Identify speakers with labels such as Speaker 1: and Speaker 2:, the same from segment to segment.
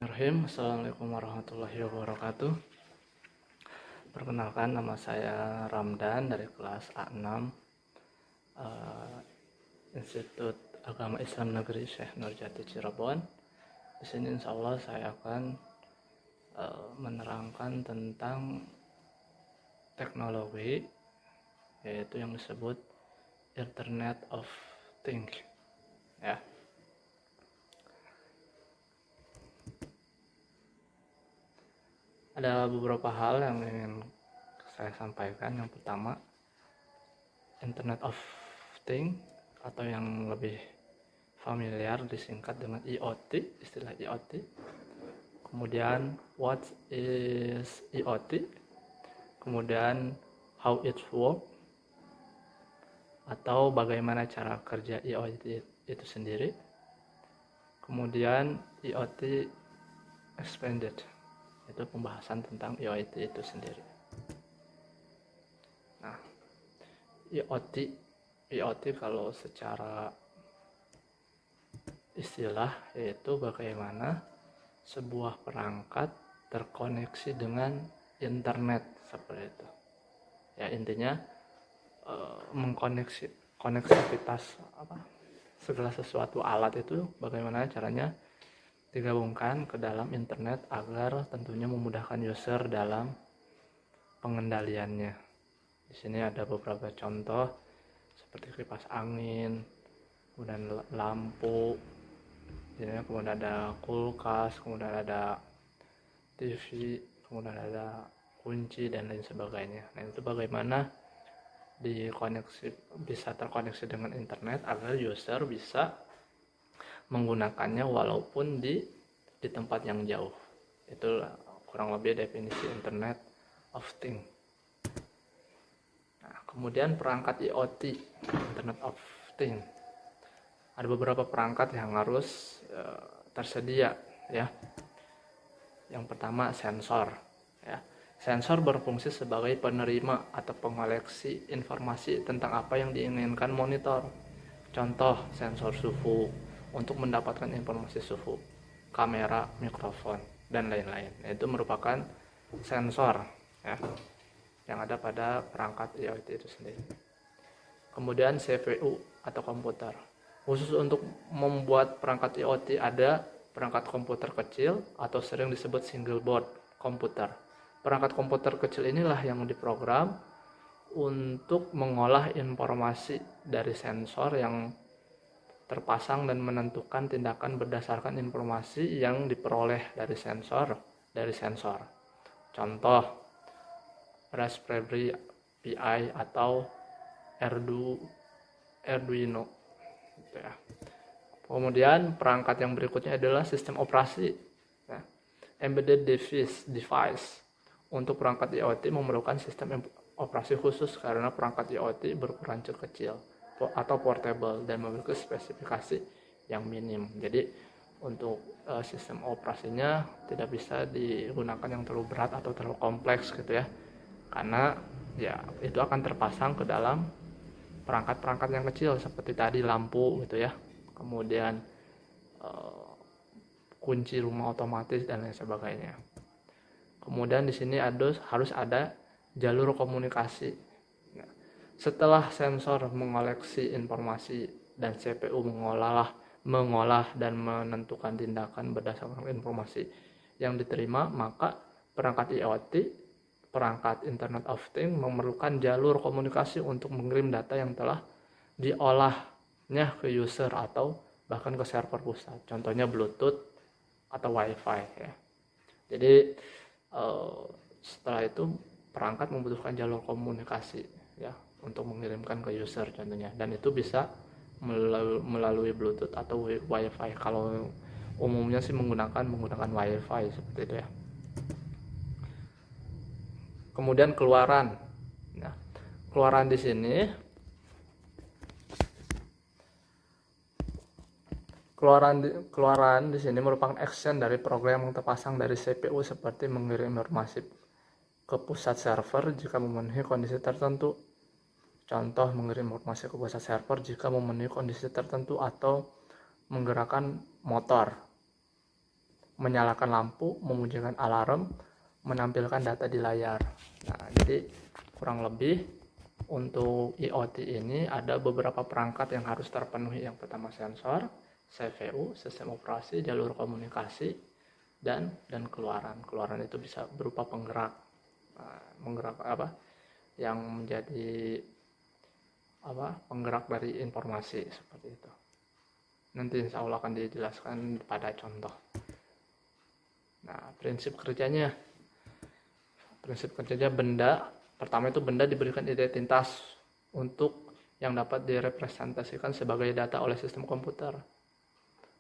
Speaker 1: Bismillahirrahmanirrahim. Assalamualaikum warahmatullahi wabarakatuh. Perkenalkan, nama saya Ramdan dari kelas A6 Institut Agama Islam Negeri Syekh Nurjati Cirebon. Di sini insya Allah saya akan menerangkan tentang teknologi, yaitu yang disebut Internet of Things. Ya. Ada beberapa hal yang ingin saya sampaikan. Yang pertama, Internet of Things atau yang lebih familiar disingkat dengan IoT, istilah IoT. Kemudian, what is IoT? Kemudian, how it works, atau bagaimana cara kerja IoT itu sendiri. Kemudian, IoT expanded, itu pembahasan tentang IoT itu sendiri. Nah, IoT kalau secara istilah yaitu bagaimana sebuah perangkat terkoneksi dengan internet, seperti itu. Ya, intinya koneksivitas segala sesuatu alat itu bagaimana caranya digabungkan ke dalam internet agar tentunya memudahkan user dalam pengendaliannya. Di sini ada beberapa contoh seperti kipas angin, kemudian lampu, kemudian ada kulkas, kemudian ada TV, kemudian ada kunci dan lain sebagainya. Nah, itu bagaimana bisa terkoneksi dengan internet agar user bisa menggunakannya walaupun di tempat yang jauh. Itu kurang lebih definisi Internet of Things. Nah, kemudian perangkat IoT, Internet of Things. Ada beberapa perangkat yang harus tersedia, ya. Yang pertama, sensor, ya. Sensor berfungsi sebagai penerima atau pengoleksi informasi tentang apa yang diinginkan monitor. Contoh, sensor suhu untuk mendapatkan informasi suhu, kamera, mikrofon, dan lain-lain. Itu merupakan sensor, ya, yang ada pada perangkat IoT itu sendiri. Kemudian CPU atau komputer. Khusus untuk membuat perangkat IoT ada perangkat komputer kecil atau sering disebut single board komputer. Perangkat komputer kecil inilah yang diprogram untuk mengolah informasi dari sensor yang terpasang dan menentukan tindakan berdasarkan informasi yang diperoleh dari sensor. Contoh, Raspberry Pi atau Arduino. Gitu ya. Kemudian perangkat yang berikutnya adalah sistem operasi. Ya. Embedded device. Untuk perangkat IoT memerlukan sistem operasi khusus karena perangkat IoT berukuran kecil atau portable dan memiliki spesifikasi yang minim. Jadi untuk sistem operasinya tidak bisa digunakan yang terlalu berat atau terlalu kompleks gitu ya. Karena ya itu akan terpasang ke dalam perangkat-perangkat yang kecil seperti tadi lampu gitu ya. Kemudian kunci rumah otomatis dan lain sebagainya. Kemudian di sini harus ada jalur komunikasi. Setelah sensor mengoleksi informasi dan CPU mengolah dan menentukan tindakan berdasarkan informasi yang diterima, maka perangkat IoT, perangkat Internet of Things memerlukan jalur komunikasi untuk mengirim data yang telah diolahnya ke user atau bahkan ke server pusat. Contohnya Bluetooth atau Wi-Fi ya. Jadi setelah itu perangkat membutuhkan jalur komunikasi ya untuk mengirimkan ke user contohnya, dan itu bisa melalui Bluetooth atau Wi-Fi. Kalau umumnya sih menggunakan Wi-Fi seperti itu ya. Kemudian keluaran. Nah, keluaran di sini keluaran di sini merupakan action dari program yang terpasang dari CPU seperti mengirim informasi ke pusat server jika memenuhi kondisi tertentu. Contoh, mengirim informasi ke pusat server jika memenuhi kondisi tertentu atau menggerakkan motor. menyalakan lampu, membunyikan alarm, menampilkan data di layar. Nah, jadi kurang lebih untuk IoT ini ada beberapa perangkat yang harus terpenuhi. Yang pertama sensor, CPU, sistem operasi, jalur komunikasi, dan keluaran. Keluaran itu bisa berupa penggerak, menggerak yang menjadi penggerak dari informasi seperti itu. Nanti insya Allah akan dijelaskan pada contoh. Nah, prinsip kerjanya pertama itu benda diberikan identitas untuk yang dapat direpresentasikan sebagai data oleh sistem komputer.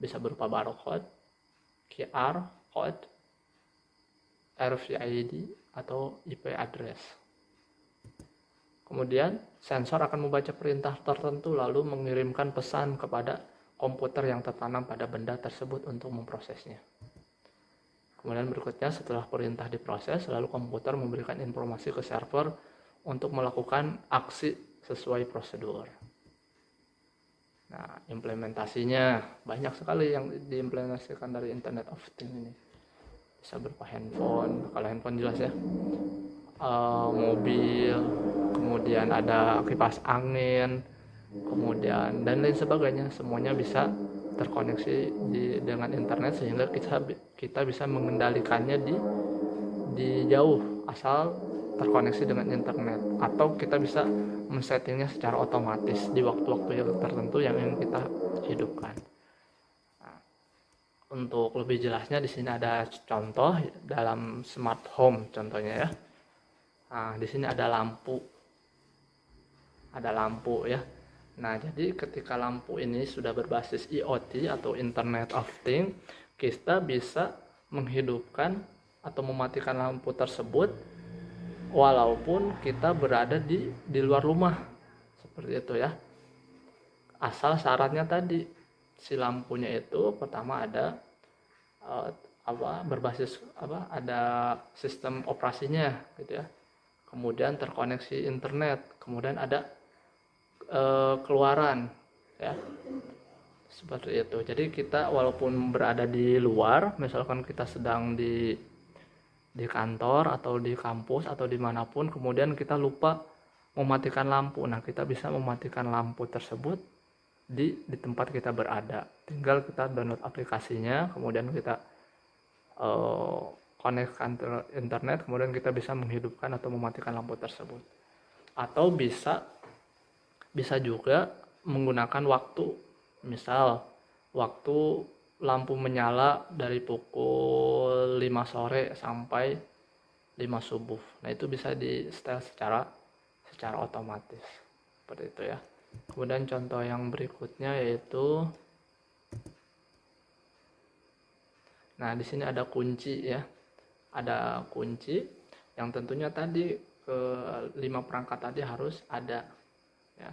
Speaker 1: Bisa berupa barcode, QR code, RFID, atau IP address. Kemudian sensor akan membaca perintah tertentu lalu mengirimkan pesan kepada komputer yang tertanam pada benda tersebut untuk memprosesnya. Kemudian berikutnya setelah perintah diproses, lalu komputer memberikan informasi ke server untuk melakukan aksi sesuai prosedur. Nah, implementasinya banyak sekali yang diimplementasikan dari Internet of Things ini. Bisa berupa handphone, kalau handphone jelas ya, mobil, kemudian ada kipas angin, kemudian dan lain sebagainya. Semuanya bisa terkoneksi dengan internet sehingga kita bisa mengendalikannya di jauh asal terkoneksi dengan internet, atau kita bisa men-settingnya secara otomatis di waktu-waktu yang tertentu yang ingin kita hidupkan. Nah, untuk lebih jelasnya di sini ada contoh dalam smart home contohnya ya. Nah, di sini ada lampu ya. Nah, jadi ketika lampu ini sudah berbasis IoT atau Internet of Things, kita bisa menghidupkan atau mematikan lampu tersebut walaupun kita berada di luar rumah. Seperti itu ya. Asal syaratnya tadi si lampunya itu pertama ada ada sistem operasinya gitu ya. Kemudian terkoneksi internet, kemudian ada keluaran ya, seperti itu. Jadi kita walaupun berada di luar, misalkan kita sedang di kantor atau di kampus atau dimanapun, kemudian kita lupa mematikan lampu, nah kita bisa mematikan lampu tersebut di tempat kita berada. Tinggal kita download aplikasinya, kemudian kita konekkan internet, kemudian kita bisa menghidupkan atau mematikan lampu tersebut. Atau bisa juga menggunakan waktu, misal waktu lampu menyala dari pukul 5 sore sampai 5 subuh. Nah, itu bisa di setel secara otomatis. Seperti itu ya. Kemudian contoh yang berikutnya yaitu, nah di sini ada kunci ya. Ada kunci yang tentunya tadi ke 5 perangkat tadi harus ada ya.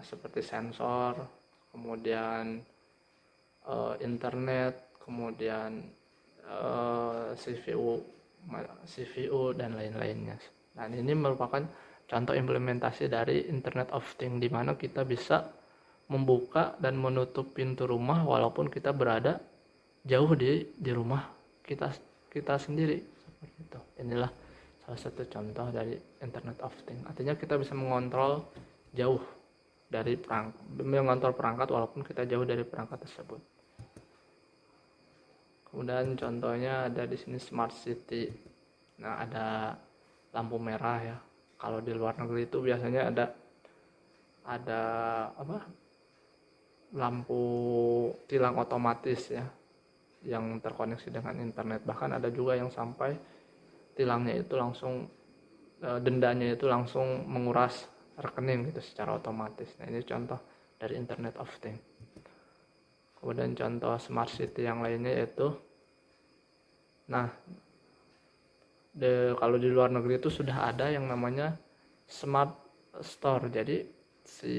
Speaker 1: Seperti sensor, kemudian internet, kemudian CPU dan lain-lainnya. Nah, ini merupakan contoh implementasi dari Internet of Things di mana kita bisa membuka dan menutup pintu rumah walaupun kita berada jauh di rumah kita sendiri. Seperti itu. Inilah salah satu contoh dari Internet of Things. Artinya kita bisa mengontrol jauh dari mengontrol perangkat walaupun kita jauh dari perangkat tersebut. Kemudian contohnya ada di sini smart city. Nah, ada lampu merah ya. Kalau di luar negeri itu biasanya ada lampu tilang otomatis ya, yang terkoneksi dengan internet. Bahkan ada juga yang sampai tilangnya itu langsung dendanya itu langsung menguras rekening gitu secara otomatis. Nah, ini contoh dari Internet of Things. Kemudian contoh smart city yang lainnya yaitu, nah kalau di luar negeri itu sudah ada yang namanya smart store. Jadi si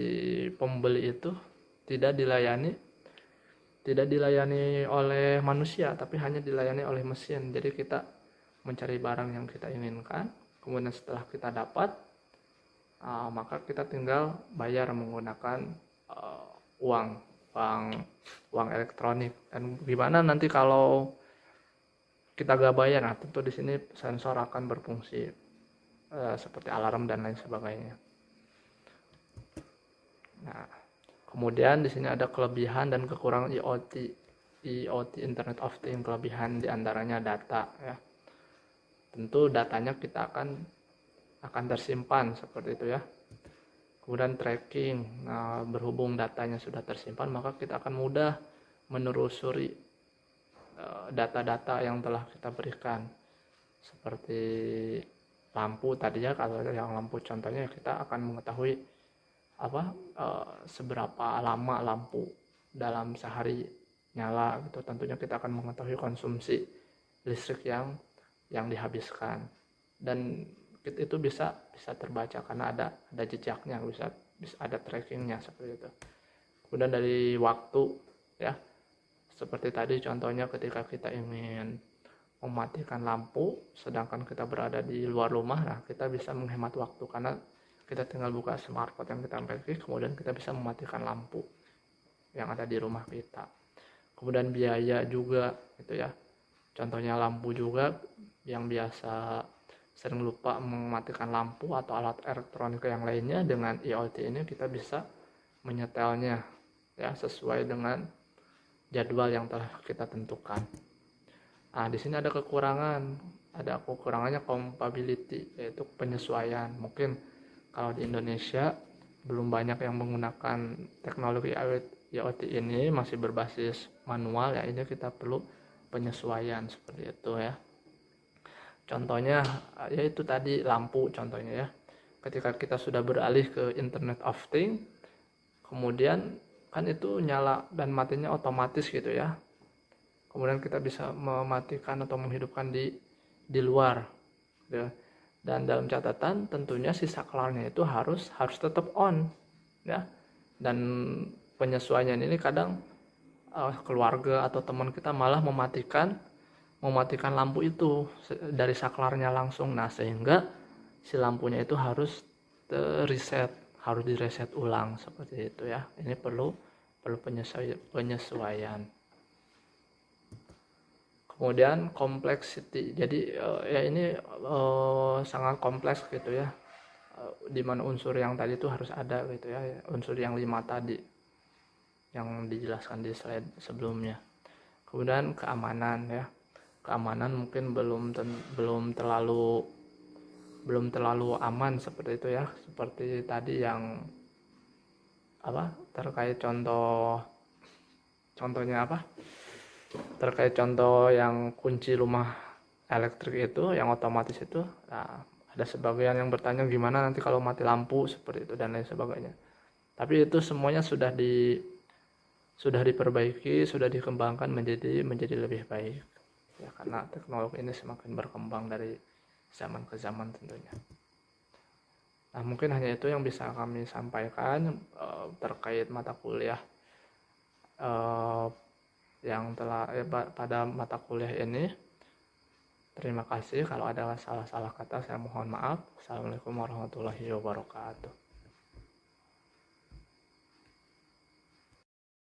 Speaker 1: pembeli itu tidak dilayani oleh manusia, tapi hanya dilayani oleh mesin. Jadi kita mencari barang yang kita inginkan, kemudian setelah kita dapat, maka kita tinggal bayar menggunakan uang uang elektronik. Dan gimana nanti kalau kita gak bayar? Nah, tentu di sini sensor akan berfungsi seperti alarm dan lain sebagainya. Nah, kemudian di sini ada kelebihan dan kekurangan IoT Internet of Things. Kelebihan diantaranya data ya. Tentu datanya kita akan tersimpan seperti itu ya. Kemudian tracking. Nah, berhubung datanya sudah tersimpan, maka kita akan mudah menelusuri data-data yang telah kita berikan. Seperti lampu tadinya, kalau yang lampu contohnya kita akan mengetahui seberapa lama lampu dalam sehari nyala gitu. Tentunya kita akan mengetahui konsumsi listrik yang dihabiskan, dan itu bisa terbaca karena ada jejaknya, bisa ada trackingnya seperti itu. Kemudian dari waktu ya, seperti tadi contohnya ketika kita ingin mematikan lampu sedangkan kita berada di luar rumah, nah kita bisa menghemat waktu karena kita tinggal buka smartphone yang kita miliki, kemudian kita bisa mematikan lampu yang ada di rumah kita. Kemudian biaya juga gitu ya, contohnya lampu juga yang biasa sering lupa mematikan lampu atau alat elektronik yang lainnya, dengan IoT ini kita bisa menyetelnya ya sesuai dengan jadwal yang telah kita tentukan. Nah, di sini ada kekurangannya compatibility, yaitu penyesuaian. Mungkin kalau di Indonesia belum banyak yang menggunakan teknologi IoT ini, masih berbasis manual ya, ini kita perlu penyesuaian seperti itu ya. Contohnya yaitu tadi lampu contohnya ya. Ketika kita sudah beralih ke Internet of Things, kemudian kan itu nyala dan matinya otomatis gitu ya. Kemudian kita bisa mematikan atau menghidupkan di luar gitu. Dan dalam catatan tentunya si saklarnya itu harus tetap on ya. Dan penyesuaian ini kadang keluarga atau teman kita malah mematikan lampu itu dari saklarnya langsung. Nah, sehingga si lampunya itu harus direset ulang seperti itu ya. Ini perlu penyesuaian. Kemudian complexity. Jadi ya ini sangat kompleks gitu ya. Di mana unsur yang tadi itu harus ada gitu ya. Unsur yang 5 tadi yang dijelaskan di slide sebelumnya. Kemudian keamanan ya. Keamanan mungkin belum terlalu aman seperti itu ya. Seperti tadi yang terkait contohnya terkait contoh yang kunci rumah elektrik itu yang otomatis itu. Nah, ada sebagian yang bertanya gimana nanti kalau mati lampu seperti itu dan lain sebagainya. Tapi itu semuanya sudah diperbaiki, sudah dikembangkan menjadi lebih baik ya, karena teknologi ini semakin berkembang dari zaman ke zaman tentunya. Nah, mungkin hanya itu yang bisa kami sampaikan terkait mata kuliah yang telah pada mata kuliah ini. Terima kasih. Kalau ada salah-salah kata saya mohon maaf. Assalamualaikum warahmatullahi wabarakatuh.